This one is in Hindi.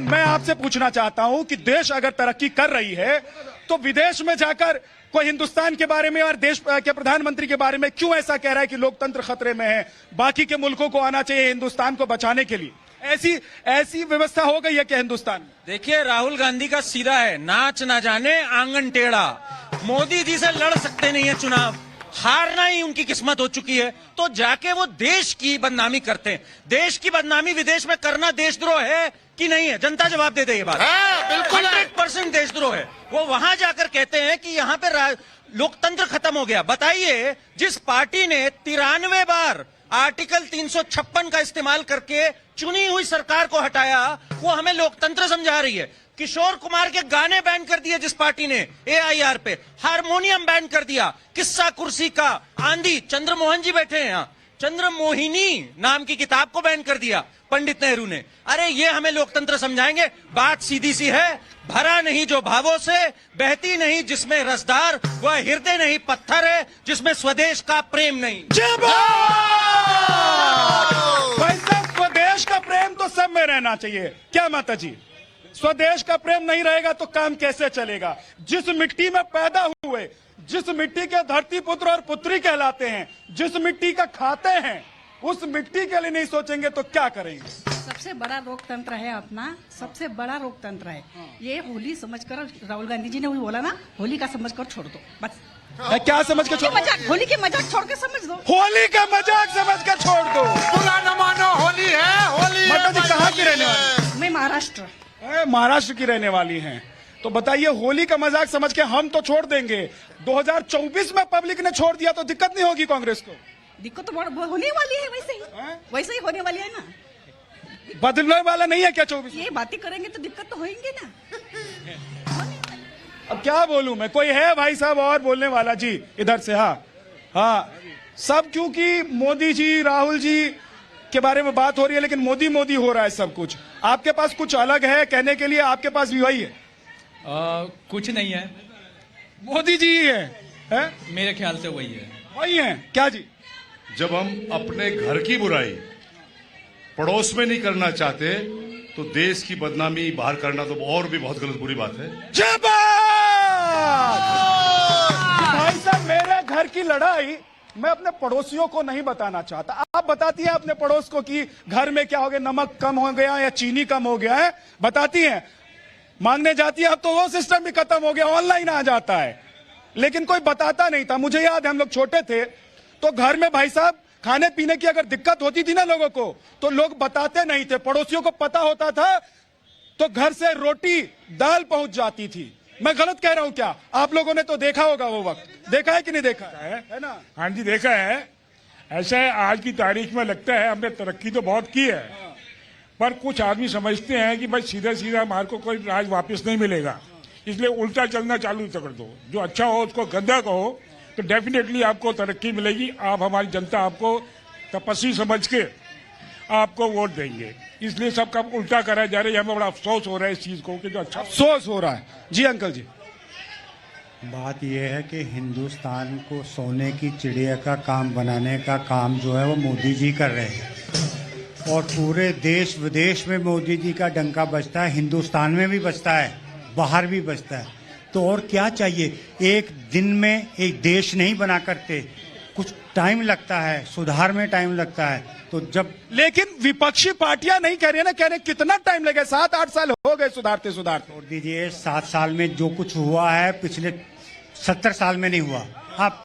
मैं आपसे पूछना चाहता हूं कि देश अगर तरक्की कर रही है तो विदेश में जाकर कोई हिंदुस्तान के बारे में और देश के प्रधानमंत्री के बारे में क्यों ऐसा कह रहा है कि लोकतंत्र खतरे में है, बाकी के मुल्कों को आना चाहिए हिंदुस्तान को बचाने के लिए? ऐसी व्यवस्था हो गई है क्या हिंदुस्तान में? देखिए, राहुल गांधी का सीधा है, नाच ना जाने आंगन टेढ़ा। मोदी जी से लड़ सकते नहीं है चुनाव, हारना ही उनकी किस्मत हो चुकी है, तो जाके वो देश की बदनामी करते हैं। देश की बदनामी विदेश में करना देशद्रोह है कि नहीं है? जनता जवाब दे दे ये बात। बिल्कुल 100% देशद्रोह है। वो वहां जाकर कहते हैं कि यहाँ पे लोकतंत्र खत्म हो गया। बताइए, जिस पार्टी ने 93 बार आर्टिकल 356 का इस्तेमाल करके चुनी हुई सरकार को हटाया, वो हमें लोकतंत्र समझा रही है। किशोर कुमार के गाने बैन कर दिए जिस पार्टी ने AIR पे, हारमोनियम बैन कर दिया, किस्सा कुर्सी का आंधी, चंद्रमोहन जी बैठे हैं यहाँ, चंद्रमोहिनी नाम की किताब को बैन कर दिया पंडित नेहरू ने। अरे ये हमें लोकतंत्र समझाएंगे? बात सीधी सी है, भरा नहीं जो भावों से, बहती नहीं जिसमें रसदार, वह हृदय नहीं पत्थर है जिसमें स्वदेश का प्रेम नहीं। भाई साहब, स्वदेश का प्रेम तो सब में रहना चाहिए, क्या माता जी? स्वदेश का प्रेम नहीं रहेगा तो काम कैसे चलेगा? जिस मिट्टी में पैदा हुए, जिस मिट्टी के धरती पुत्र और पुत्री कहलाते हैं, जिस मिट्टी का खाते हैं, उस मिट्टी के लिए नहीं सोचेंगे तो क्या करेंगे? सबसे बड़ा लोकतंत्र है अपना, सबसे बड़ा लोकतंत्र है ये। होली समझकर राहुल गांधी जी ने वही बोला ना, होली का समझकर छोड़ दो बस। क्या समझ के छोड़? होली के मजाक छोड़ के समझ दो। होली का मजाक समझ के छोड़ दो। बुरा न मानो, होली है, होली माता जी कहाँ की रहने वाली? मैं महाराष्ट्र। महाराष्ट्र की रहने वाली हैं, तो बताइए, होली का मजाक समझ के हम तो छोड़ देंगे, 2024 में पब्लिक ने छोड़ दिया तो दिक्कत नहीं होगी कांग्रेस को? दिक्कत तो होने वाली है, वैसे ही होने वाली है ना। बदलने वाला नहीं है क्या 24? ये बातें करेंगे तो दिक्कत तो होंगे ना। अब क्या बोलूं मैं? कोई है भाई साहब और बोलने वाला? जी इधर से। हाँ, सब क्योंकि मोदी जी, राहुल जी के बारे में बात हो रही है, लेकिन मोदी मोदी हो रहा है सब कुछ। आपके पास कुछ अलग है कहने के लिए? आपके पास भी वही है? कुछ नहीं है, मोदी जी ही है? मेरे ख्याल से वही है। वही है क्या जी? जब हम अपने घर की बुराई पड़ोस में नहीं करना चाहते तो देश की बदनामी बाहर करना तो और भी बहुत गलत बुरी बात है। भाई साहब, मेरे घर की लड़ाई मैं अपने पड़ोसियों को नहीं बताना चाहता। आप बताती हैं अपने पड़ोस को कि घर में क्या हो गया, नमक कम हो गया या चीनी कम हो गया है, बताती हैं। मांगने जाती है, अब तो वो सिस्टम भी खत्म हो गया, ऑनलाइन आ जाता है, लेकिन कोई बताता नहीं था। मुझे याद है, हम लोग छोटे थे तो घर में भाई साहब खाने पीने की अगर दिक्कत होती थी ना लोगों को, तो लोग बताते नहीं थे, पड़ोसियों को पता होता था, तो घर से रोटी दाल पहुंच जाती थी। मैं गलत कह रहा हूं क्या? आप लोगों ने तो देखा होगा, वो वक्त देखा है कि नहीं देखा है ना? हाँ जी, देखा है। ऐसा है, आज की तारीख में लगता है हमने तरक्की तो बहुत की है, पर कुछ आदमी समझते हैं कि भाई सीधा सीधा हमारे को कोई राज वापस नहीं मिलेगा, इसलिए उल्टा चलना चालू कर दो। जो अच्छा हो उसको गंदा कहो तो डेफिनेटली आपको तरक्की मिलेगी। आप, हमारी जनता आपको तपस्वी समझ के आपको वोट देंगे, इसलिए सब काम उल्टा करा जा रहा है। हमें बड़ा अफसोस हो रहा है इस चीज को कि जो अच्छा अफसोस हो रहा है। जी अंकल जी, बात यह है कि हिंदुस्तान को सोने की चिड़िया का काम बनाने का काम जो है वो मोदी जी कर रहे हैं, और पूरे देश विदेश में मोदी जी का डंका बजता है, हिंदुस्तान में भी बजता है, बाहर भी बजता है। तो और क्या चाहिए? एक दिन में एक देश नहीं बना करते, कुछ टाइम लगता है, सुधार में टाइम लगता है। तो जब, लेकिन विपक्षी पार्टियां नहीं कह रही है ना, कह रहे कितना टाइम लगेगा, 7-8 साल हो गए सुधारते सुधारते। छोड़ दीजिए, 7 साल में जो कुछ हुआ है पिछले 70 साल में नहीं हुआ। आप